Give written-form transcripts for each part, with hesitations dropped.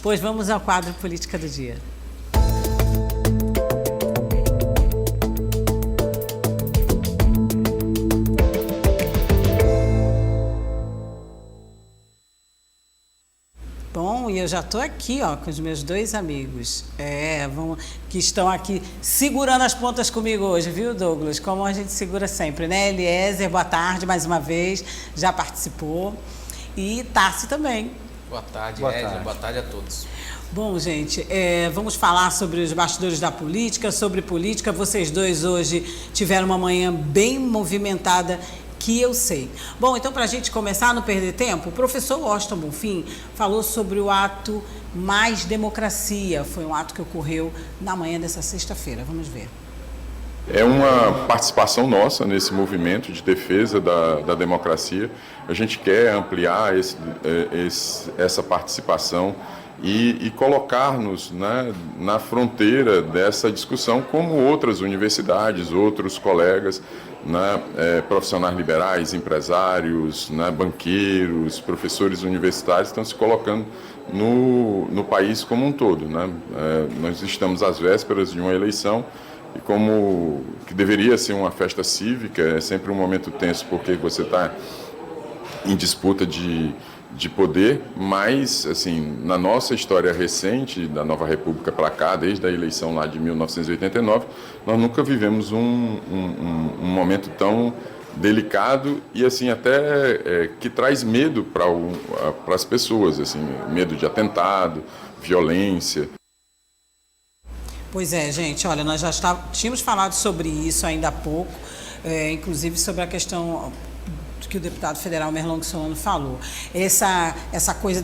Pois vamos ao quadro Política do Dia. Bom, e eu já estou aqui, ó, com os meus dois amigos, que estão aqui segurando as pontas comigo hoje, viu, Douglas? Como a gente segura sempre, né? Eliezer, boa tarde, mais uma vez, já participou. E Tarci também. Boa tarde, Edna. Boa tarde a todos. Bom, gente, vamos falar sobre os bastidores da política, sobre política. Vocês dois hoje tiveram uma manhã bem movimentada, que eu sei. Bom, então, para a gente começar, não perder tempo, o professor Washington Bonfim falou sobre o ato Mais Democracia. Foi um ato que ocorreu na manhã dessa sexta-feira. Vamos ver. É uma participação nossa nesse movimento de defesa da democracia. A gente quer ampliar essa participação e colocar-nos, né, na fronteira dessa discussão, como outras universidades, outros colegas, né, profissionais liberais, empresários, né, banqueiros, professores universitários estão se colocando no país como um todo, né? Nós estamos às vésperas de uma eleição e como que deveria ser uma festa cívica, é sempre um momento tenso porque você está em disputa de poder, mas, assim, na nossa história recente, da Nova República para cá, desde a eleição lá de 1989, nós nunca vivemos um momento tão delicado e, assim, até que traz medo para as pessoas, assim, medo de atentado, violência. Pois é, gente, olha, nós já tínhamos falado sobre isso ainda há pouco, inclusive sobre a questão que o deputado federal Merlong Solano falou. Essa coisa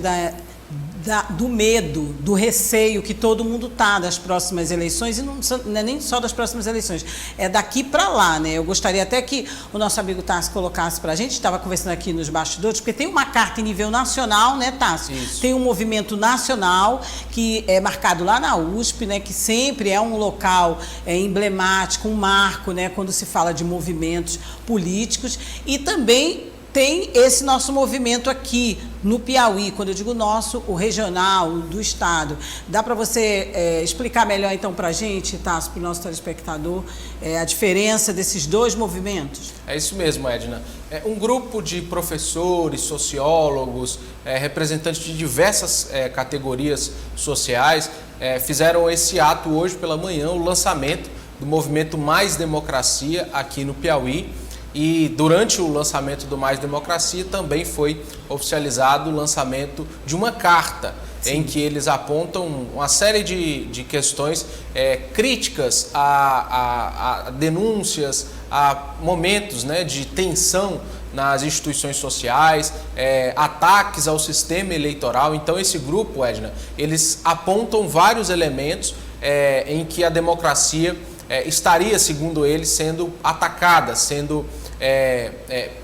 do medo, do receio que todo mundo está das próximas eleições, e não é nem só das próximas eleições, é daqui para lá, né? Eu gostaria até que o nosso amigo Tarci colocasse para a gente, estava conversando aqui nos bastidores, porque tem uma carta em nível nacional, né, Tarci? Isso. Tem um movimento nacional que é marcado lá na USP, né, que sempre é um local emblemático, um marco, né, quando se fala de movimentos políticos, e também tem esse nosso movimento aqui no Piauí, quando eu digo nosso, o regional, do estado. Dá para você explicar melhor então para a gente, Tasso, para o nosso telespectador, a diferença desses dois movimentos? É isso mesmo, Edna. Um grupo de professores, sociólogos, representantes de diversas categorias sociais fizeram esse ato hoje pela manhã, o lançamento do movimento Mais Democracia aqui no Piauí. E durante o lançamento do Mais Democracia também foi oficializado o lançamento de uma carta, sim, em que eles apontam uma série de questões críticas a denúncias, a momentos, né, de tensão nas instituições sociais, ataques ao sistema eleitoral. Então esse grupo, Edna, eles apontam vários elementos em que a democracia estaria, segundo eles, sendo atacada, sendo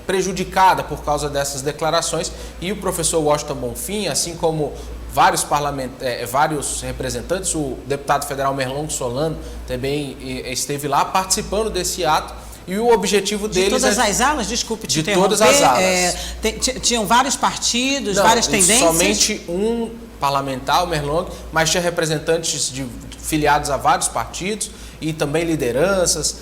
prejudicada por causa dessas declarações. E o professor Washington Bonfim, assim como vários representantes, o deputado federal Merlong Solano também esteve lá participando desse ato. E o objetivo deles de todas as alas, desculpe te interromper. De todas as alas. Tinham vários partidos, várias tendências? Somente um parlamentar, o Merlong, mas tinha representantes filiados a vários partidos e também lideranças,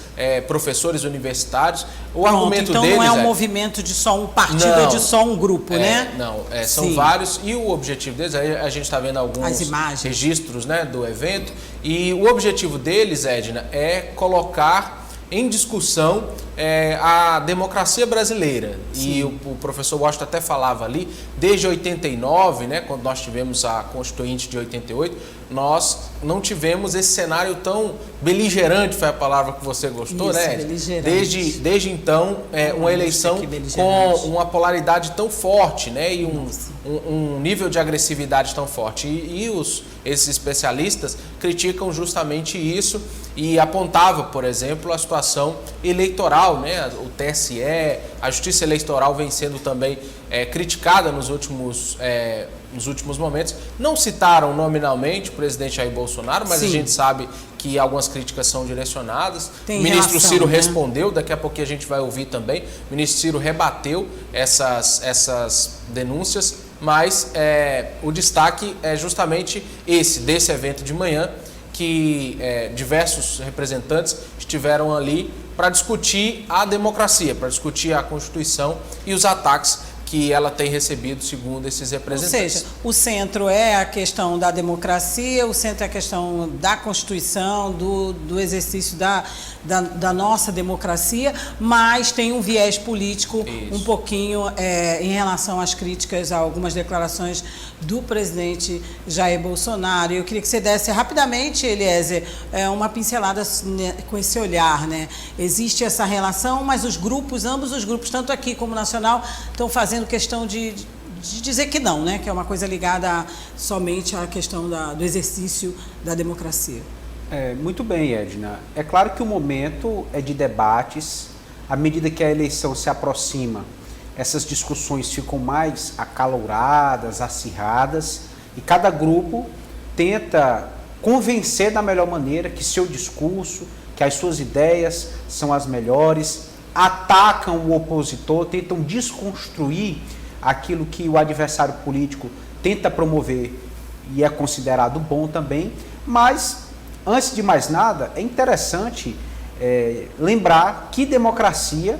professores universitários. O argumento então deles não é um movimento de só um partido, é de só um grupo, né? Não, são sim, vários, e o objetivo deles, a gente está vendo alguns registros, né, do evento, e o objetivo deles, Edna, é colocar em discussão a democracia brasileira. Sim. E o professor Washington até falava ali, desde 89, né, quando nós tivemos a Constituinte de 88, nós não tivemos esse cenário tão beligerante, foi a palavra que você gostou, isso, né? Desde então, uma eleição com uma polaridade tão forte, né, e um nível de agressividade tão forte. E esses especialistas criticam justamente isso e apontavam, por exemplo, a situação eleitoral, né? O TSE, a Justiça Eleitoral vem sendo também criticada nos últimos momentos. Não citaram nominalmente o presidente Jair Bolsonaro, mas sim, a gente sabe que algumas críticas são direcionadas. O ministro Ciro respondeu, daqui a pouquinho a gente vai ouvir também. O ministro Ciro rebateu essas denúncias. mas o destaque é justamente desse evento de manhã, que diversos representantes estiveram ali para discutir a democracia, para discutir a Constituição e os ataques que ela tem recebido, segundo esses representantes. Ou seja, o centro é a questão da democracia, o centro é a questão da Constituição, do exercício da nossa democracia, mas tem um viés político um pouquinho em relação às críticas a algumas declarações do presidente Jair Bolsonaro. Eu queria que você desse rapidamente, Eliezer, uma pincelada com esse olhar, né? Existe essa relação, mas ambos os grupos, tanto aqui como nacional, estão fazendo questão de dizer que não, né? Que é uma coisa ligada somente à questão do exercício da democracia. Muito bem, Edna. É claro que o momento é de debates. À medida que a eleição se aproxima, essas discussões ficam mais acaloradas, acirradas, e cada grupo tenta convencer da melhor maneira que seu discurso, que as suas ideias são as melhores, atacam o opositor, tentam desconstruir aquilo que o adversário político tenta promover e é considerado bom também. Mas, antes de mais nada, é interessante lembrar que democracia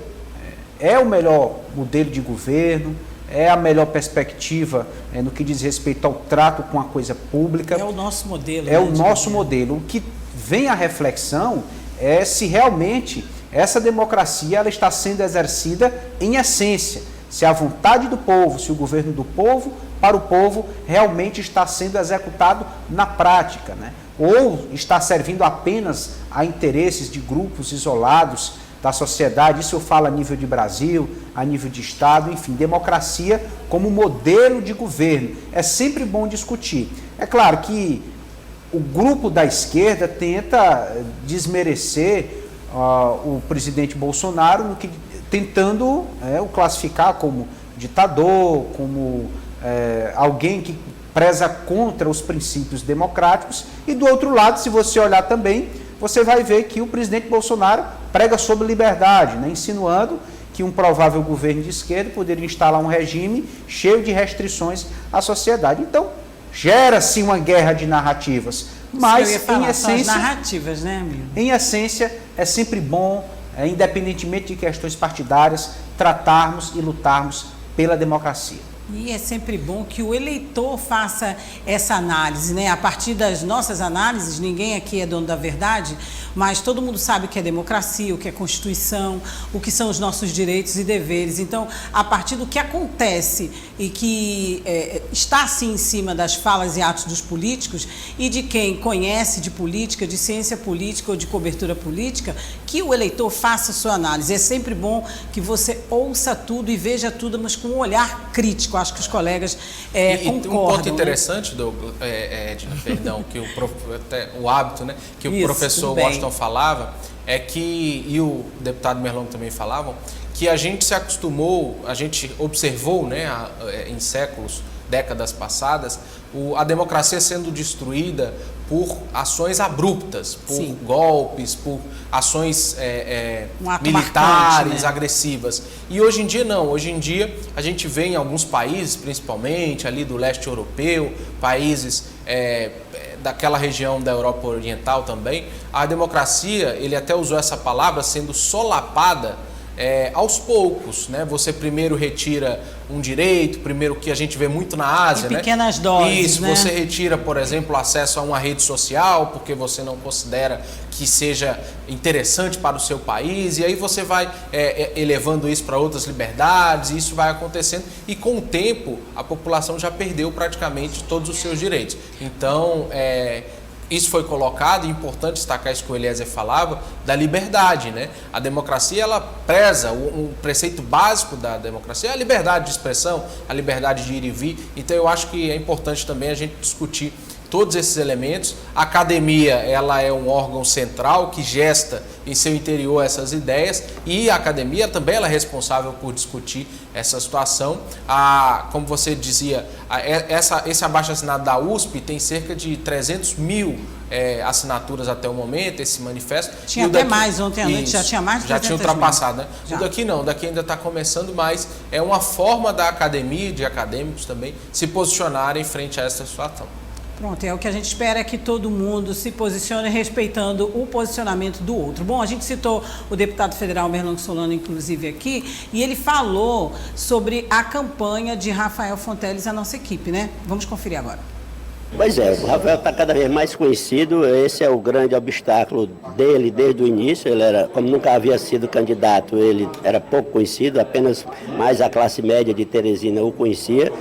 é o melhor modelo de governo, é a melhor perspectiva no que diz respeito ao trato com a coisa pública. É o nosso modelo. É o nosso modelo. O que vem à reflexão é se realmente essa democracia ela está sendo exercida em essência, se a vontade do povo, se o governo do povo para o povo realmente está sendo executado na prática, né? Ou está servindo apenas a interesses de grupos isolados da sociedade. Isso eu falo a nível de Brasil, a nível de Estado, enfim, democracia como modelo de governo. É sempre bom discutir. É claro que o grupo da esquerda tenta desmerecer o presidente Bolsonaro, tentando o classificar como ditador, como alguém que preza contra os princípios democráticos. E do outro lado, se você olhar também, você vai ver que o presidente Bolsonaro prega sobre liberdade, né, insinuando que um provável governo de esquerda poderia instalar um regime cheio de restrições à sociedade. Então, gera-se uma guerra de narrativas, mas em essência, narrativas, né, amigo? Em essência, é sempre bom, independentemente de questões partidárias, tratarmos e lutarmos pela democracia. E é sempre bom que o eleitor faça essa análise, né? A partir das nossas análises, ninguém aqui é dono da verdade, mas todo mundo sabe o que é democracia, o que é Constituição, o que são os nossos direitos e deveres. Então, a partir do que acontece e que está assim em cima das falas e atos dos políticos e de quem conhece de política, de ciência política ou de cobertura política, que o eleitor faça a sua análise. É sempre bom que você ouça tudo e veja tudo, mas com um olhar crítico. Acho que os colegas concordam. Um ponto interessante, Edna, perdão, que o hábito, né, que o professor Washington falava, é que, e o deputado Merlong também falavam, que a gente se acostumou, a gente observou, né, em séculos, décadas passadas, a democracia sendo destruída por ações abruptas, por golpes, por ações militares, marcante, né, agressivas. E hoje em dia não, hoje em dia a gente vê em alguns países, principalmente ali do leste europeu, países daquela região da Europa Oriental também, a democracia, ele até usou essa palavra, sendo solapada aos poucos, né? Você primeiro retira um direito, primeiro que a gente vê muito na Ásia, em pequenas doses, isso, né? Você retira, por exemplo, o acesso a uma rede social, porque você não considera que seja interessante para o seu país, e aí você vai elevando isso para outras liberdades, e isso vai acontecendo, e com o tempo a população já perdeu praticamente todos os seus direitos. Então, isso foi colocado, e é importante destacar isso que o Eliezer falava, da liberdade, né? A democracia, ela preza, um preceito básico da democracia é a liberdade de expressão, a liberdade de ir e vir. Então eu acho que é importante também a gente discutir todos esses elementos. A academia, ela é um órgão central que gesta em seu interior essas ideias, e a academia também ela é responsável por discutir essa situação. Como você dizia, esse abaixo-assinado da USP tem cerca de 300 mil assinaturas até o momento, esse manifesto. Tinha até mais, ontem à noite já tinha mais de 300 já tinha ultrapassado, né? Já. O daqui não, o daqui ainda está começando, mas é uma forma da academia, de acadêmicos também, se posicionarem frente a essa situação. Pronto, é o que a gente espera, é que todo mundo se posicione respeitando o posicionamento do outro. Bom, a gente citou o deputado federal Merlong Solano, inclusive, aqui, e ele falou sobre a campanha de Rafael Fonteles, a nossa equipe, né? Vamos conferir agora. Pois é, o Rafael está cada vez mais conhecido, esse é o grande obstáculo dele desde o início. Ele era, como nunca havia sido candidato, ele era pouco conhecido, apenas mais a classe média de Teresina o conhecia,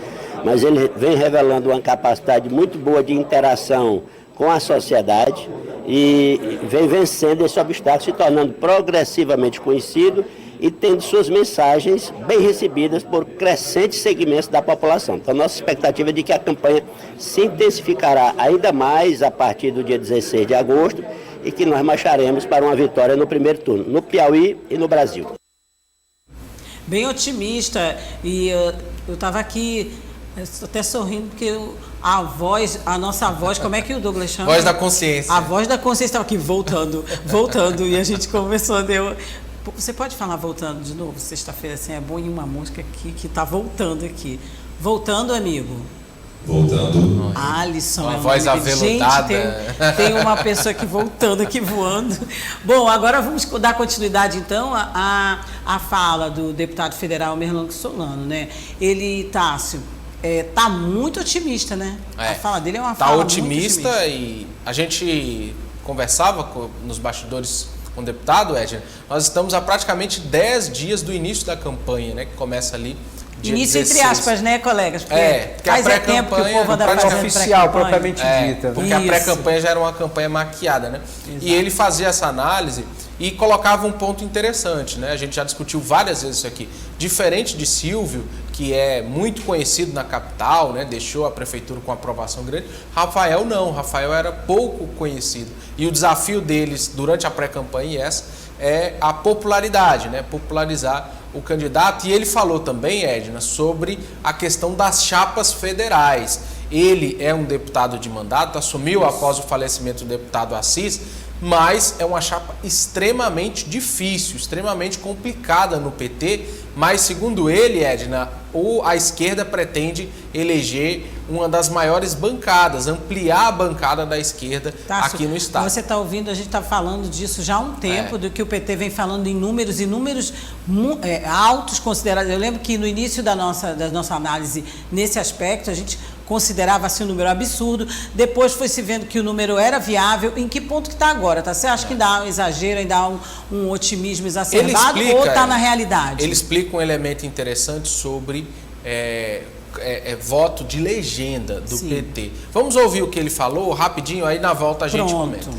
mas ele vem revelando uma capacidade muito boa de interação com a sociedade e vem vencendo esse obstáculo, se tornando progressivamente conhecido e tendo suas mensagens bem recebidas por crescentes segmentos da população. Então, nossa expectativa é de que a campanha se intensificará ainda mais a partir do dia 16 de agosto e que nós marcharemos para uma vitória no primeiro turno, no Piauí e no Brasil. Bem otimista, e eu estava aqui até sorrindo porque a nossa voz, como é que o Douglas chama? Voz da consciência. A voz da consciência estava aqui voltando, e a gente conversou, Você pode falar voltando de novo? Sexta-feira assim é bom, e uma música aqui que está voltando aqui. Voltando, amigo. Voltando. Alisson. Uma voz aveludada. Gente, tem uma pessoa aqui voltando, aqui voando. Bom, agora vamos dar continuidade, então, à fala do deputado federal Merlong Solano, né? Ele, Tássio, tá muito otimista, né? A fala dele é uma fala muito otimista. Tá otimista, e a gente conversava nos bastidores com o deputado, Edna. Nós estamos há praticamente 10 dias do início da campanha, né? Que começa ali dia início 16. Entre aspas, né, colegas? Porque faz tempo que o povo anda fazendo oficial, propriamente dita. Porque a pré-campanha já era uma campanha maquiada, né? Exato. E ele fazia essa análise e colocava um ponto interessante, né? A gente já discutiu várias vezes isso aqui. Diferente de Silvio, que é muito conhecido na capital, né? Deixou a prefeitura com aprovação grande, Rafael não. Rafael era pouco conhecido. E o desafio deles durante a pré-campanha é a popularidade, né? Popularizar o candidato. E ele falou também, Edna, sobre a questão das chapas federais. Ele é um deputado de mandato, assumiu após o falecimento do deputado Assis, mas é uma chapa extremamente difícil, extremamente complicada no PT, mas segundo ele, Edna, a esquerda pretende eleger uma das maiores bancadas, ampliar a bancada da esquerda aqui no estado. Você está ouvindo, a gente está falando disso já há um tempo, do que o PT vem falando em números altos considerados. Eu lembro que no início da nossa análise nesse aspecto, a gente considerava assim um número absurdo, depois foi se vendo que o número era viável. Em que ponto que está agora? Tá? Você acha que dá um exagero, ainda dá um otimismo exacerbado, ou está na realidade? Ele explica um elemento interessante sobre voto de legenda do PT. Vamos ouvir o que ele falou rapidinho, aí na volta a gente comenta.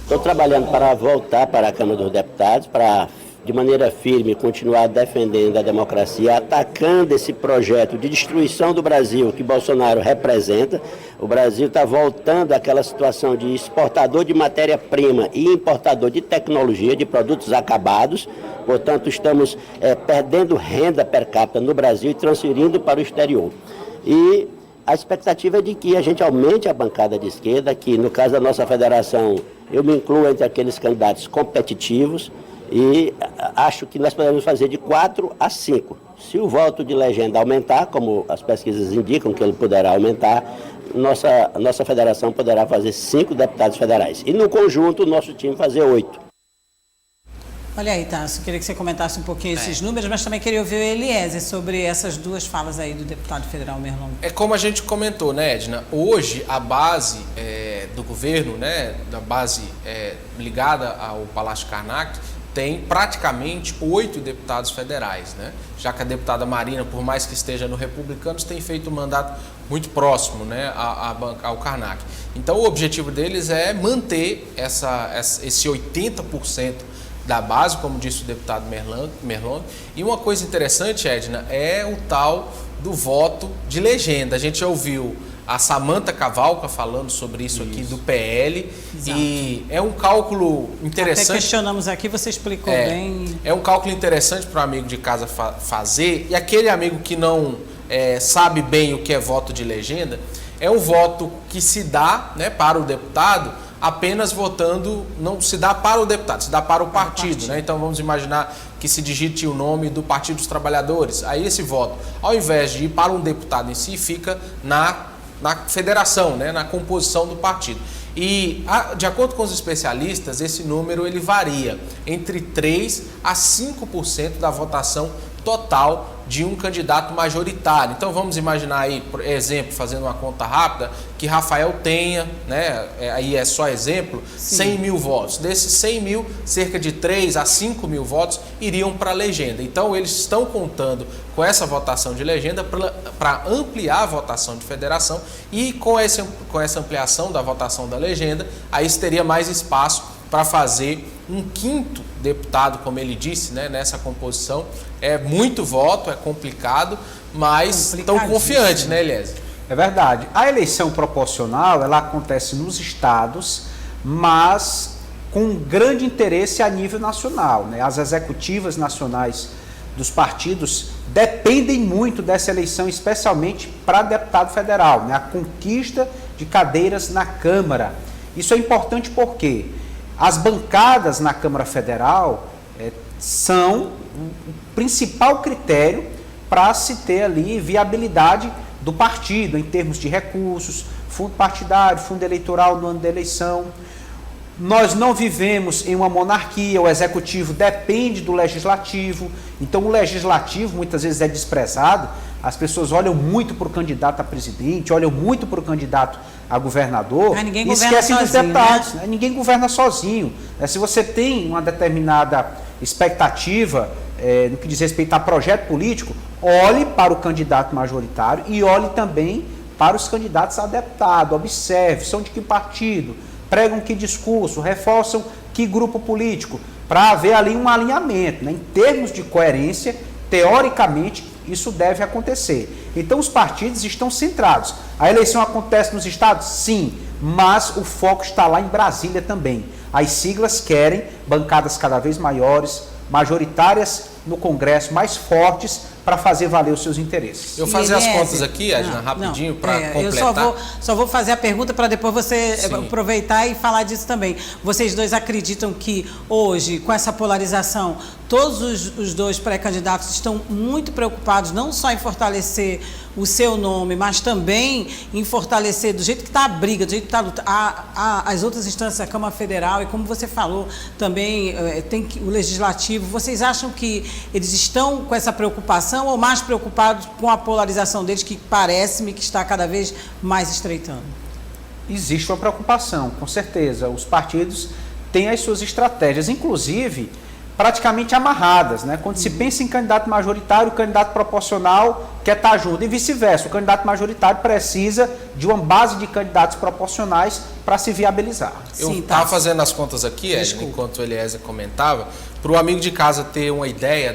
Estou trabalhando para voltar para a Câmara dos Deputados, para de maneira firme continuar defendendo a democracia, atacando esse projeto de destruição do Brasil que Bolsonaro representa. O Brasil está voltando àquela situação de exportador de matéria-prima e importador de tecnologia, de produtos acabados. Portanto, estamos perdendo renda per capita no Brasil e transferindo para o exterior. E a expectativa é de que a gente aumente a bancada de esquerda, que no caso da nossa federação, eu me incluo entre aqueles candidatos competitivos, e acho que nós podemos fazer de 4 a 5. Se o voto de legenda aumentar, como as pesquisas indicam que ele poderá aumentar, nossa federação poderá fazer 5 deputados federais. E no conjunto, o nosso time fazer 8. Olha aí, Tássio, queria que você comentasse um pouquinho esses números, mas também queria ouvir o Eliezer sobre essas duas falas aí do deputado federal Merlong. É como a gente comentou, né, Edna? Hoje, a base do governo, né, da base ligada ao Palácio Karnak, tem praticamente 8 deputados federais, né? Já que a deputada Marina, por mais que esteja no Republicanos, tem feito um mandato muito próximo, né, ao Karnak. Então, o objetivo deles é manter esse 80% da base, como disse o deputado Merlong. E uma coisa interessante, Edna, é o tal do voto de legenda. A gente ouviu a Samantha Cavalca falando sobre isso aqui do PL. Exato. E é um cálculo interessante. Até questionamos aqui, você explicou bem. É um cálculo interessante para o amigo de casa fazer. E aquele amigo que não sabe bem o que é voto de legenda, é um voto que se dá, né, para o deputado apenas votando, não se dá para o deputado, se dá para o partido. Né? Então vamos imaginar que se digite o nome do Partido dos Trabalhadores. Aí esse voto, ao invés de ir para um deputado em si, fica na federação, né, na composição do partido. E, de acordo com os especialistas, esse número ele varia entre 3% a 5% da votação total de um candidato majoritário. Então vamos imaginar aí, por exemplo, fazendo uma conta rápida, que Rafael tenha, né, aí é só exemplo, 100 mil votos. Desses 100 mil, cerca de 3 a 5 mil votos iriam para a legenda. Então eles estão contando com essa votação de legenda para ampliar a votação de federação, e com essa ampliação da votação da legenda, aí teria mais espaço para fazer um quinto deputado, como ele disse, né, nessa composição. É muito voto, é complicado, mas estão confiantes, né, Eliezer? É verdade. A eleição proporcional, ela acontece nos estados, mas com grande interesse a nível nacional, né? As executivas nacionais dos partidos dependem muito dessa eleição, especialmente para deputado federal, né? A conquista de cadeiras na Câmara. Isso é importante porque as bancadas na Câmara Federal são o principal critério para se ter ali viabilidade do partido, em termos de recursos, fundo partidário, fundo eleitoral no ano da eleição. Nós não vivemos em uma monarquia, o executivo depende do legislativo, então o legislativo muitas vezes é desprezado, as pessoas olham muito para o candidato a presidente, olham muito para o candidato a governador e esquecem dos deputados. Né? Ninguém governa sozinho. Se você tem uma determinada expectativa no que diz respeito a projeto político, olhe para o candidato majoritário e olhe também para os candidatos a deputado. Observe, são de que partido, pregam que discurso, reforçam que grupo político, para haver ali um alinhamento. Né? Em termos de coerência, teoricamente, isso deve acontecer. Então, os partidos estão centrados. A eleição acontece nos estados? Sim, mas o foco está lá em Brasília também. As siglas querem bancadas cada vez maiores, majoritárias no Congresso, mais fortes, para fazer valer os seus interesses. Eu vou fazer as contas aqui, Edna, rapidinho, para completar. Eu só vou fazer a pergunta para depois você aproveitar e falar disso também. Vocês dois acreditam que hoje, com essa polarização, todos os dois pré-candidatos estão muito preocupados não só em fortalecer o seu nome, mas também em fortalecer, do jeito que está a briga, do jeito que está a luta, as outras instâncias, a Câmara Federal, e como você falou, também tem o Legislativo. Vocês acham que eles estão com essa preocupação ou mais preocupados com a polarização deles, que parece-me que está cada vez mais estreitando? Existe uma preocupação, com certeza. Os partidos têm as suas estratégias, inclusive praticamente amarradas, né? Quando se pensa em candidato majoritário, o candidato proporcional quer estar junto, e vice-versa. O candidato majoritário precisa de uma base de candidatos proporcionais para se viabilizar. Eu estava fazendo as contas aqui, Edna, enquanto o Eliezer comentava, para o amigo de casa ter uma ideia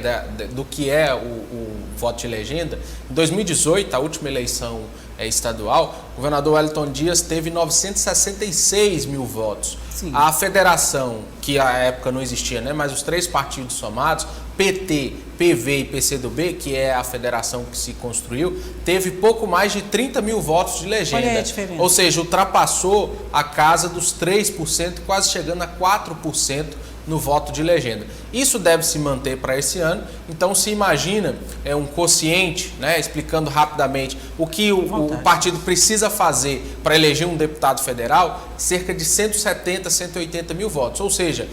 do que é o voto de legenda. Em 2018, a última eleição estadual, o governador Wellington Dias teve 966 mil votos. Sim. A federação, que à época não existia, né, mas os três partidos somados, PT, PV e PCdoB, que é a federação que se construiu, teve pouco mais de 30 mil votos de legenda. Olha a diferença. Ou seja, ultrapassou a casa dos 3%, quase chegando a 4% no voto de legenda. Isso deve se manter para esse ano, então se imagina um quociente, né, explicando rapidamente o que o partido precisa fazer para eleger um deputado federal, cerca de 170, 180 mil votos, ou seja,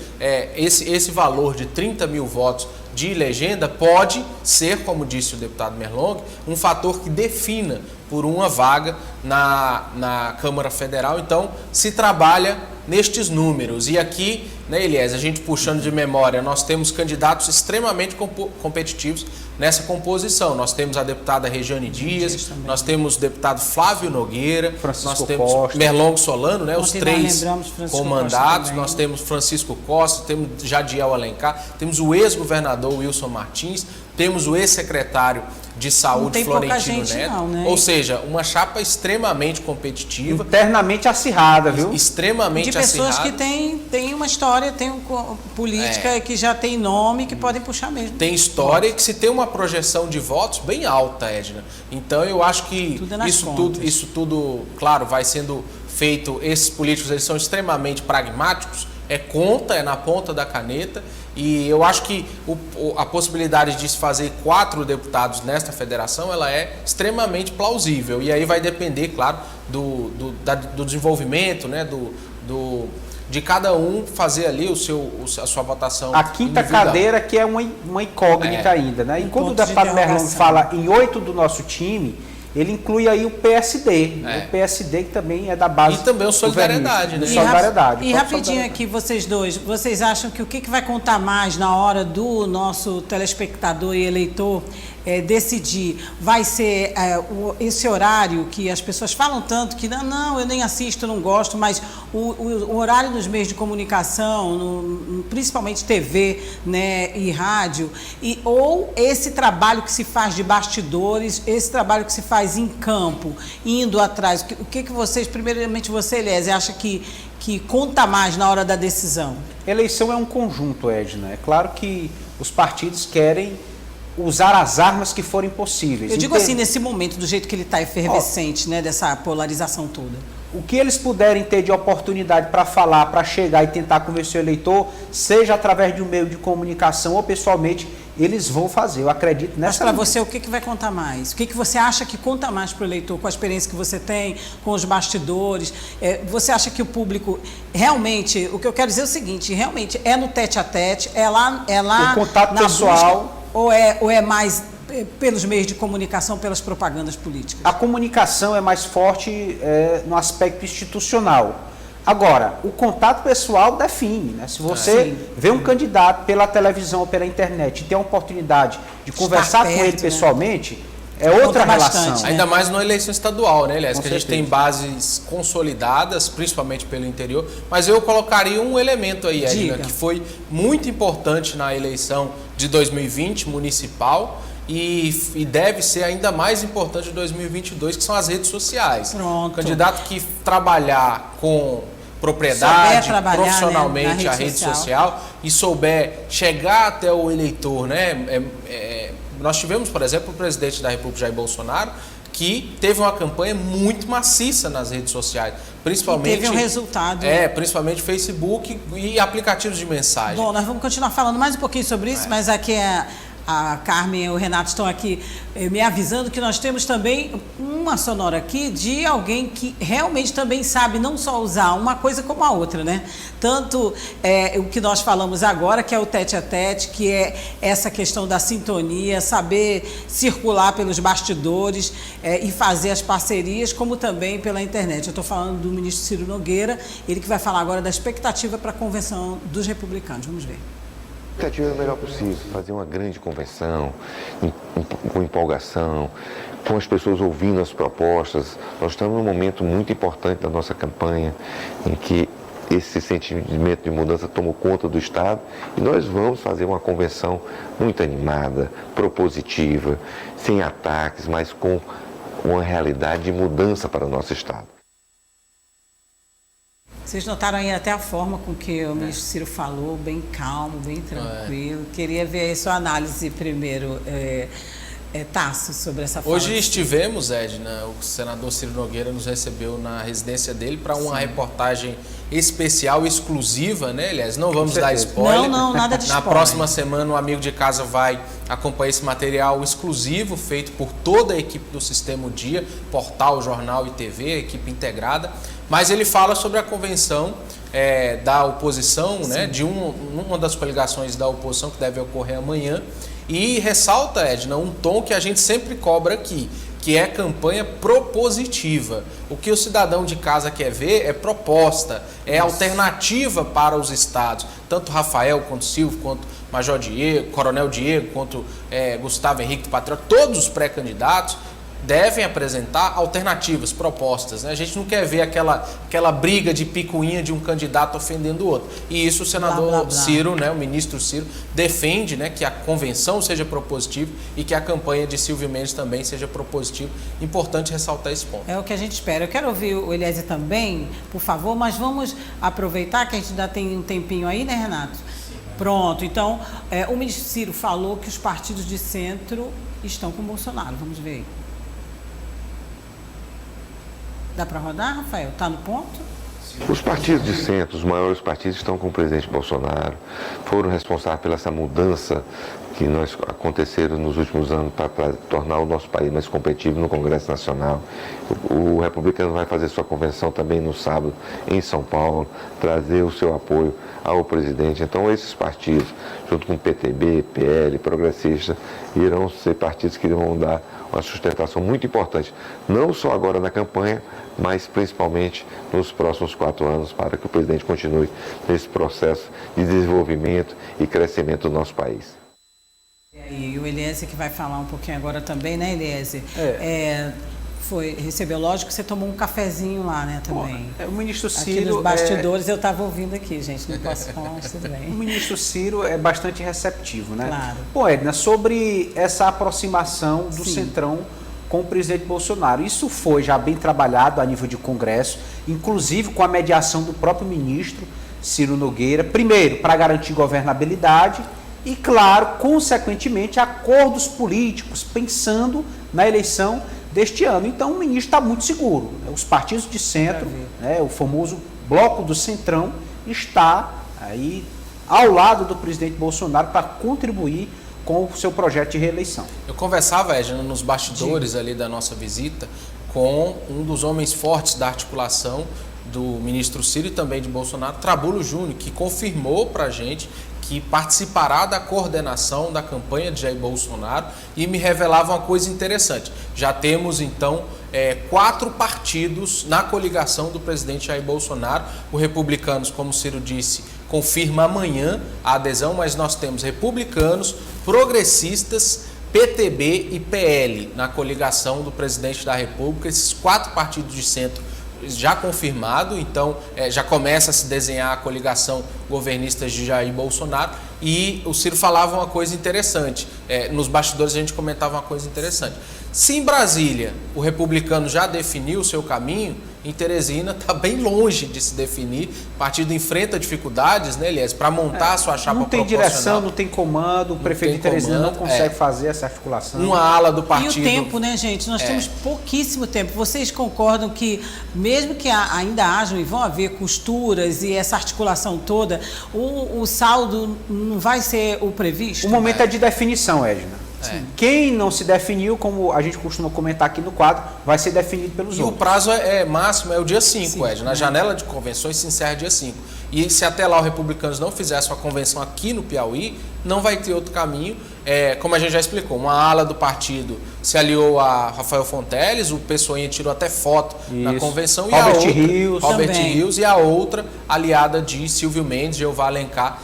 esse valor de 30 mil votos de legenda pode ser, como disse o deputado Merlong, um fator que defina por uma vaga na Câmara Federal. Então se trabalha nestes números. E aqui, né, Eliezer, a gente puxando de memória, nós temos candidatos extremamente competitivos nessa composição. Nós temos a deputada Regiane Dias, nós temos o deputado Flávio Nogueira, nós temos Merlong Solano, né, os três com mandatos, nós temos Francisco Costa, temos Jadiel Alencar, temos o ex-governador Wilson Martins, temos o ex-secretário de Saúde, Florentino Neto, não, né? Ou seja, uma chapa extremamente competitiva. Internamente acirrada, viu? Extremamente acirrada. De pessoas que têm uma história, têm política que já tem nome, que podem puxar mesmo. Tem história e que se tem uma projeção de votos bem alta, Edna. Então eu acho que isso tudo, claro, vai sendo feito. Esses políticos, eles são extremamente pragmáticos, é na ponta da caneta. E eu acho que a possibilidade de se fazer 4 deputados nesta federação, ela é extremamente plausível. E aí vai depender, claro, do desenvolvimento, né, de cada um fazer ali a sua votação. A quinta individual. Cadeira que é uma incógnita ainda, né? E quando o deputado Merlong fala em 8 do nosso time, ele inclui aí o PSD, o PSD que também é da base. E também o Solidariedade, né? Solidariedade. E rapidinho aqui, vocês dois, vocês acham que o que vai contar mais na hora do nosso telespectador e eleitor decidir? Vai ser esse horário que as pessoas falam tanto que não, eu nem assisto, não gosto, mas o horário nos meios de comunicação, principalmente TV, né, e rádio, ou esse trabalho que se faz de bastidores, esse trabalho que se faz em campo, indo atrás. O que vocês, primeiramente você, Eliezer, acha que conta mais na hora da decisão? Eleição é um conjunto, Edna. É claro que os partidos querem usar as armas que forem possíveis. Eu digo assim, nesse momento, do jeito que ele está efervescente, né, dessa polarização toda. O que eles puderem ter de oportunidade para falar, para chegar e tentar convencer o eleitor, seja através de um meio de comunicação ou pessoalmente, eles vão fazer. Eu acredito nessa. Mas para você, o que vai contar mais? O que você acha que conta mais para o eleitor, com a experiência que você tem, com os bastidores? Você acha que o público realmente, o que eu quero dizer é o seguinte, realmente é no tete-a-tete, é lá o contato pessoal, busca, ou é mais pelos meios de comunicação, pelas propagandas políticas? A comunicação é mais forte no aspecto institucional. Agora, o contato pessoal define, né? Se você vê um candidato pela televisão ou pela internet e tem a oportunidade de conversar com ele pessoalmente, né? É outra relação. Bastante, né? Ainda mais numa eleição estadual, né, aliás, que a gente tem bases consolidadas, principalmente pelo interior, mas eu colocaria um elemento aí, Edna, que foi muito importante na eleição de 2020 municipal e deve ser ainda mais importante em 2022, que são as redes sociais. Pronto. O candidato que trabalhar com propriedade, profissionalmente, né, a rede social e souber chegar até o eleitor, né? Nós tivemos, por exemplo, o presidente da República, Jair Bolsonaro, que teve uma campanha muito maciça nas redes sociais, principalmente... E teve um resultado. Principalmente Facebook e aplicativos de mensagem. Bom, nós vamos continuar falando mais um pouquinho sobre isso, mas aqui a Carmen e o Renato estão aqui me avisando que nós temos também uma sonora aqui de alguém que realmente também sabe não só usar uma coisa como a outra, né? Tanto o que nós falamos agora, que é o tete-a-tete, que é essa questão da sintonia, saber circular pelos bastidores e fazer as parcerias, como também pela internet. Eu estou falando do ministro Ciro Nogueira, ele que vai falar agora da expectativa para a convenção dos republicanos. Vamos ver. A expectativa é o melhor possível, fazer uma grande convenção, com empolgação, com as pessoas ouvindo as propostas. Nós estamos num momento muito importante da nossa campanha, em que esse sentimento de mudança tomou conta do Estado e nós vamos fazer uma convenção muito animada, propositiva, sem ataques, mas com uma realidade de mudança para o nosso Estado. Vocês notaram aí até a forma com que o ministro Ciro falou, bem calmo, bem tranquilo. Queria ver a sua análise primeiro, Tasso, sobre essa fala. Hoje estivemos, Edna, o senador Ciro Nogueira nos recebeu na residência dele para uma reportagem especial, exclusiva, né? Aliás, não vamos dar spoiler. Não, nada de spoiler. Na próxima semana o Amigo de Casa vai acompanhar esse material exclusivo feito por toda a equipe do Sistema O Dia, portal, jornal e TV, equipe integrada. Mas ele fala sobre a convenção da oposição, né, de uma das coligações da oposição que deve ocorrer amanhã, e ressalta, Edna, um tom que a gente sempre cobra aqui, que é campanha propositiva. O que o cidadão de casa quer ver é proposta, é alternativa para os estados, tanto Rafael, quanto Silvio, quanto Major Diego, Coronel Diego, quanto Gustavo Henrique do Patriota, todos os pré-candidatos devem apresentar alternativas, propostas, né? A gente não quer ver aquela briga de picuinha de um candidato ofendendo o outro. E isso o senador Ciro, né, o ministro Ciro, defende, né, que a convenção seja propositiva e que a campanha de Silvio Mendes também seja propositiva. Importante ressaltar esse ponto. É o que a gente espera. Eu quero ouvir o Eliezer também, por favor, mas vamos aproveitar que a gente ainda tem um tempinho aí, né, Renato? Pronto, então, o ministro Ciro falou que os partidos de centro estão com o Bolsonaro. Vamos ver aí. Dá para rodar, Rafael? Está no ponto? Os partidos de centro, os maiores partidos, estão com o presidente Bolsonaro, foram responsáveis pela essa mudança que aconteceram nos últimos anos para tornar o nosso país mais competitivo no Congresso Nacional. O republicano vai fazer sua convenção também no sábado em São Paulo, trazer o seu apoio ao presidente. Então esses partidos, junto com PTB, PL, Progressista, irão ser partidos que vão dar uma sustentação muito importante, não só agora na campanha, mas principalmente nos próximos 4 anos, para que o presidente continue nesse processo de desenvolvimento e crescimento do nosso país. E o Eliezer que vai falar um pouquinho agora também, né, Eliezer? Recebeu, lógico que você tomou um cafezinho lá, né, também. O ministro Ciro... Aqui nos bastidores eu estava ouvindo aqui, gente, não posso falar, mas tudo bem. O ministro Ciro é bastante receptivo, né? Claro. Pô, Edna, sobre essa aproximação do Centrão com o presidente Bolsonaro, isso foi já bem trabalhado a nível de Congresso, inclusive com a mediação do próprio ministro Ciro Nogueira, primeiro, para garantir governabilidade e, claro, consequentemente, acordos políticos, pensando na eleição deste ano. Então, o ministro está muito seguro. Os partidos de centro, né, o famoso bloco do Centrão, está aí ao lado do presidente Bolsonaro para contribuir com o seu projeto de reeleição. Eu conversava, Edna, nos bastidores ali da nossa visita com um dos homens fortes da articulação do ministro Ciro e também de Bolsonaro, Trabulo Júnior, que confirmou para a gente que participará da coordenação da campanha de Jair Bolsonaro e me revelava uma coisa interessante. Já temos, então, 4 partidos na coligação do presidente Jair Bolsonaro. O Republicanos, como o Ciro disse, confirma amanhã a adesão, mas nós temos Republicanos, Progressistas, PTB e PL na coligação do presidente da República. Esses 4 partidos de centro já confirmado, então já começa a se desenhar a coligação governista de Jair Bolsonaro. E o Ciro falava uma coisa interessante, nos bastidores a gente comentava uma coisa interessante. Se em Brasília o republicano já definiu o seu caminho, em Teresina está bem longe de se definir. O partido enfrenta dificuldades, né, Elias, para montar a sua chapa proporcional. Não tem direção, não tem comando, o prefeito de Teresina não consegue fazer essa articulação. Uma ala do partido... E o tempo, né, gente? Nós temos pouquíssimo tempo. Vocês concordam que, mesmo que ainda hajam e vão haver costuras e essa articulação toda, o saldo não vai ser o previsto? O momento é de definição, Edna. Quem não se definiu, como a gente costuma comentar aqui no quadro, vai ser definido pelos outros. E o prazo máximo é o dia 5, Ed. Na janela de convenções se encerra dia 5. E se até lá os republicanos não fizessem uma convenção aqui no Piauí, não vai ter outro caminho. Como a gente já explicou, uma ala do partido se aliou a Rafael Fonteles, o Pessoinha tirou até foto na convenção. E Robert Rios, e a outra aliada de Silvio Mendes, Jeová Alencar,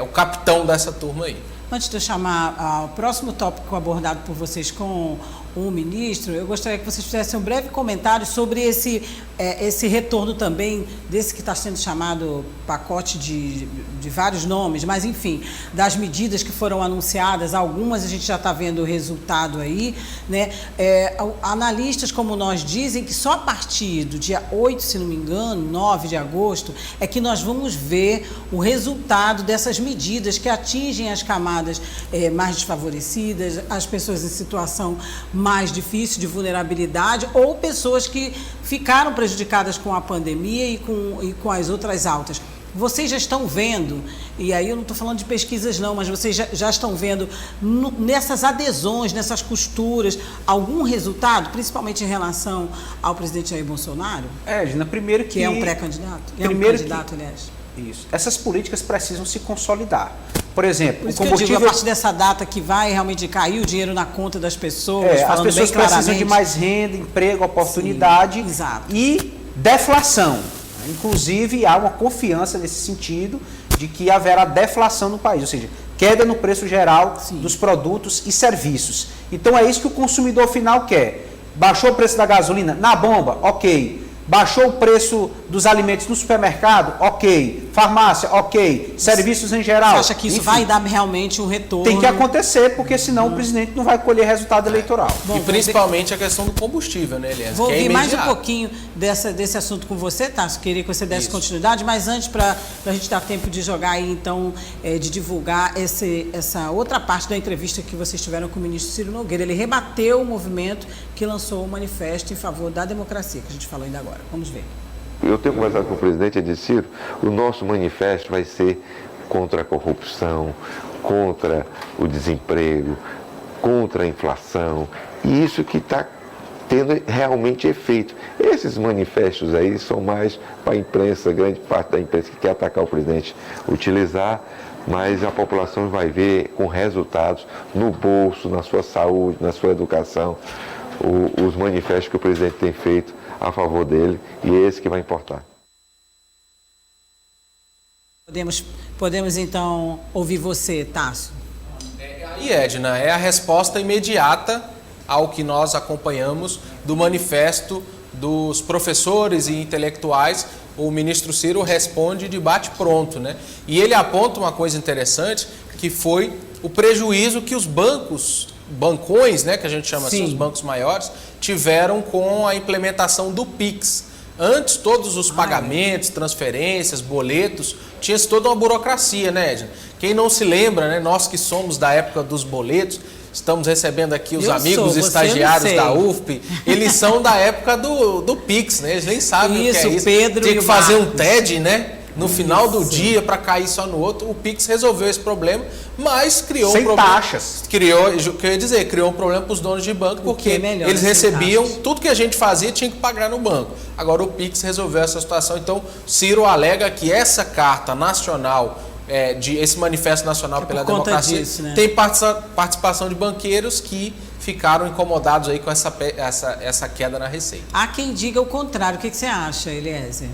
o capitão dessa turma aí. Antes de eu chamar o próximo tópico abordado por vocês com o ministro, eu gostaria que vocês fizessem um breve comentário sobre esse retorno também desse que está sendo chamado pacote de vários nomes, mas enfim, das medidas que foram anunciadas, algumas a gente já está vendo o resultado aí, né? Analistas como nós dizem que só a partir do dia 8, se não me engano, 9 de agosto, é que nós vamos ver o resultado dessas medidas que atingem as camadas mais desfavorecidas, as pessoas em situação mais difícil de vulnerabilidade ou pessoas que ficaram prejudicadas com a pandemia e com as outras altas. Vocês já estão vendo, e aí eu não estou falando de pesquisas não, mas vocês já estão vendo nessas adesões, nessas costuras, algum resultado, principalmente em relação ao presidente Jair Bolsonaro? Gina, primeiro que... é um pré-candidato? Aliás. Isso. Essas políticas precisam se consolidar. Por exemplo, por isso o combustível... que eu digo, a partir dessa data que vai realmente cair o dinheiro na conta das pessoas, as pessoas precisam de mais renda, emprego, oportunidade e deflação. Inclusive, há uma confiança nesse sentido de que haverá deflação no país, ou seja, queda no preço geral dos produtos e serviços. Então, é isso que o consumidor final quer. Baixou o preço da gasolina na bomba? Ok. Baixou o preço dos alimentos no supermercado? Ok. Farmácia? Ok. Serviços em geral? Você acha que isso vai dar realmente um retorno? Tem que acontecer, porque senão o presidente não vai colher resultado eleitoral. Bom, e principalmente a questão do combustível, né, Elias? Vou ouvir mais um pouquinho desse assunto com você, Tássio. Queria que você desse continuidade, mas antes, para a gente dar tempo de jogar aí, então, de divulgar essa outra parte da entrevista que vocês tiveram com o ministro Ciro Nogueira. Ele rebateu o movimento que lançou o manifesto em favor da democracia, que a gente falou ainda agora. Vamos ver. Eu tenho conversado com o presidente e disse, Ciro, o nosso manifesto vai ser contra a corrupção, contra o desemprego, contra a inflação, e isso que está tendo realmente efeito. Esses manifestos aí são mais para a imprensa, grande parte da imprensa que quer atacar o presidente utilizar, mas a população vai ver com resultados no bolso, na sua saúde, na sua educação, os manifestos que o presidente tem feito a favor dele, e é esse que vai importar. Podemos então ouvir você, Tássio. Aí, Edna, é a resposta imediata ao que nós acompanhamos do manifesto dos professores e intelectuais. O ministro Ciro responde de bate-pronto, né? E ele aponta uma coisa interessante, que foi o prejuízo que os bancões, né, que a gente chama assim, os bancos maiores, tiveram com a implementação do Pix. Antes, todos os pagamentos, transferências, boletos, tinha-se toda uma burocracia, né, Edna? Quem não se lembra, né, nós que somos da época dos boletos, estamos recebendo aqui os amigos estagiários da UFP, eles são da época do Pix, né? Eles nem sabem o que é isso. Pedro Tem que fazer um TED, né? No final do dia, para cair só no outro. O Pix resolveu esse problema, mas criou um problema. Sem taxas. Criou um problema para os donos de banco, porque eles recebiam tudo que a gente fazia, tinha que pagar no banco. Agora o Pix resolveu essa situação. Então, Ciro alega que essa carta nacional, esse manifesto nacional pela democracia, disso, né? Tem participação de banqueiros que ficaram incomodados aí com essa queda na receita. Há quem diga o contrário. O que você acha, Eliezer?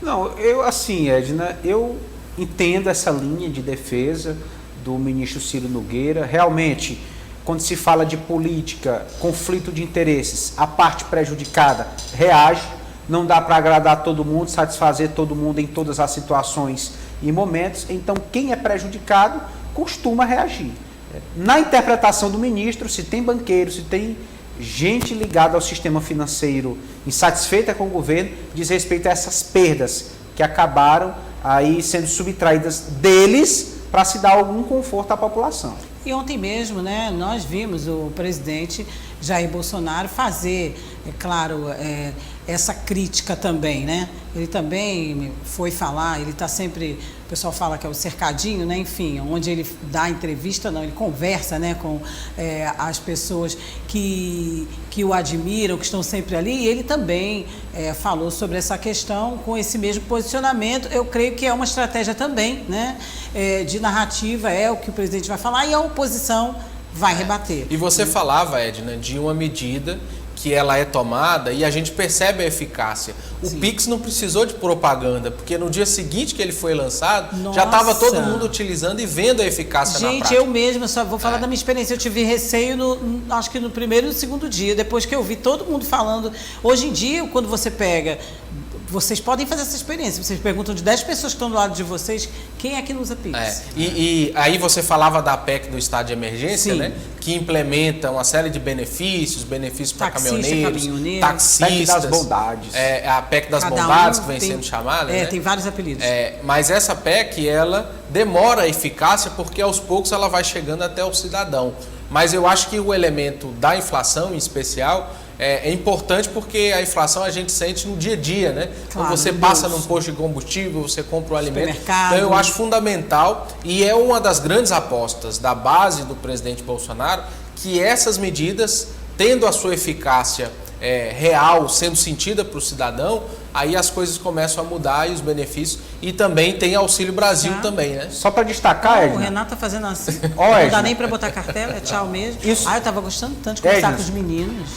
Não, Edna, eu entendo essa linha de defesa do ministro Ciro Nogueira. Realmente, quando se fala de política, conflito de interesses, a parte prejudicada reage. Não dá para agradar todo mundo, satisfazer todo mundo em todas as situações e momentos. Então, quem é prejudicado costuma reagir. Na interpretação do ministro, se tem banqueiro, se tem gente ligada ao sistema financeiro insatisfeita com o governo, diz respeito a essas perdas que acabaram aí sendo subtraídas deles para se dar algum conforto à população. E ontem mesmo, né, nós vimos o presidente Jair Bolsonaro fazer, é claro, essa crítica também, né? Ele também foi falar, ele está sempre, o pessoal fala que é o cercadinho, né? Enfim, onde ele dá entrevista, não, ele conversa, né, com as pessoas que o admiram, que estão sempre ali, e ele também falou sobre essa questão com esse mesmo posicionamento. Eu creio que é uma estratégia também, né, de narrativa, é o que o presidente vai falar e a oposição vai rebater. E você falava, Edna, de uma medida que ela é tomada e a gente percebe a eficácia. O Pix não precisou de propaganda, porque no dia seguinte que ele foi lançado, já estava todo mundo utilizando e vendo a eficácia na prática. Gente, eu mesma, só vou falar da minha experiência, eu tive receio, acho que no primeiro e no segundo dia, depois que eu vi todo mundo falando. Hoje em dia, quando você pega... Vocês podem fazer essa experiência. Vocês perguntam de 10 pessoas que estão do lado de vocês, quem é que não usa Pix? E aí você falava da PEC do estado de emergência, né? Que implementa uma série de benefícios para caminhoneiros, taxistas. PEC das bondades. A PEC das bondades, que vem sendo chamada. Tem vários apelidos. Mas essa PEC, ela demora a eficácia porque aos poucos ela vai chegando até o cidadão. Mas eu acho que o elemento da inflação, em especial, é importante porque a inflação a gente sente no dia a dia, né? Claro, quando você passa num posto de combustível, você compra um alimento. Então eu acho fundamental e é uma das grandes apostas da base do presidente Bolsonaro que essas medidas, tendo a sua eficácia real, sendo sentida para o cidadão, aí as coisas começam a mudar e os benefícios. E também tem Auxílio Brasil também, né? Só para destacar, Edna. O Renato tá fazendo assim. Não dá nem para botar cartela, é tchau mesmo. Eu estava gostando tanto de conversar com os meninos.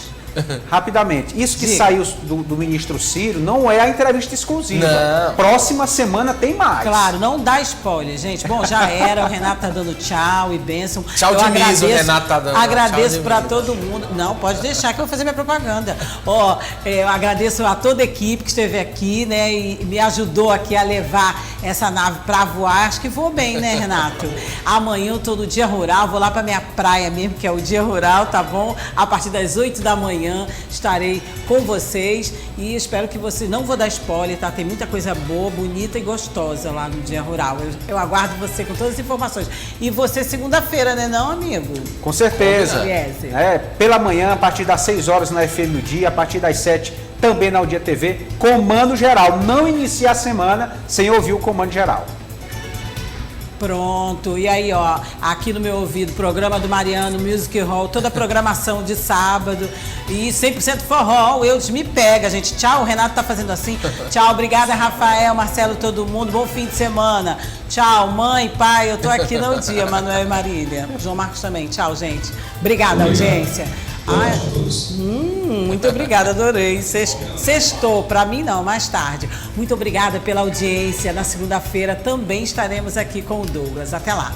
Rapidamente. Isso que Diga. saiu do ministro Ciro não é a entrevista exclusiva. Não. Próxima semana tem mais. Claro, não dá spoiler, gente. Bom, já era, o Renato tá dando tchau e bênção. Tchau de Miss, o Renato tá dando. Agradeço Tchau para de todo mundo. Não, pode deixar que eu vou fazer minha propaganda. Ó, eu agradeço a toda a equipe que esteve aqui, né, e me ajudou aqui a levar essa nave para voar. Acho que voou bem, né, Renato? Amanhã eu tô no Dia Rural, vou lá para minha praia mesmo, que é o Dia Rural, tá bom? A partir das 8 da manhã estarei com vocês e espero que vocês, não vou dar spoiler, tá? Tem muita coisa boa, bonita e gostosa lá no Dia Rural. Eu aguardo você com todas as informações. E você segunda-feira, né, não, amigo? Com certeza. Yes. Pela manhã, a partir das 6 horas na FM no Dia, a partir das 7 também na Dia TV, Comando Geral. Não inicia a semana sem ouvir o Comando Geral. Pronto, e aí, ó, aqui no meu ouvido, programa do Mariano, Music Hall, toda a programação de sábado e 100% forró, o Eudes me pega, gente. Tchau, o Renato tá fazendo assim. Tchau, obrigada, Rafael, Marcelo, todo mundo, bom fim de semana. Tchau, mãe, pai, eu tô aqui no dia, Manuel e Marília. João Marcos também, tchau, gente. Obrigada, audiência. Muito obrigada, adorei. Sextou, para mim não, mais tarde. Muito obrigada pela audiência. Na segunda-feira também estaremos aqui com o Douglas. Até lá.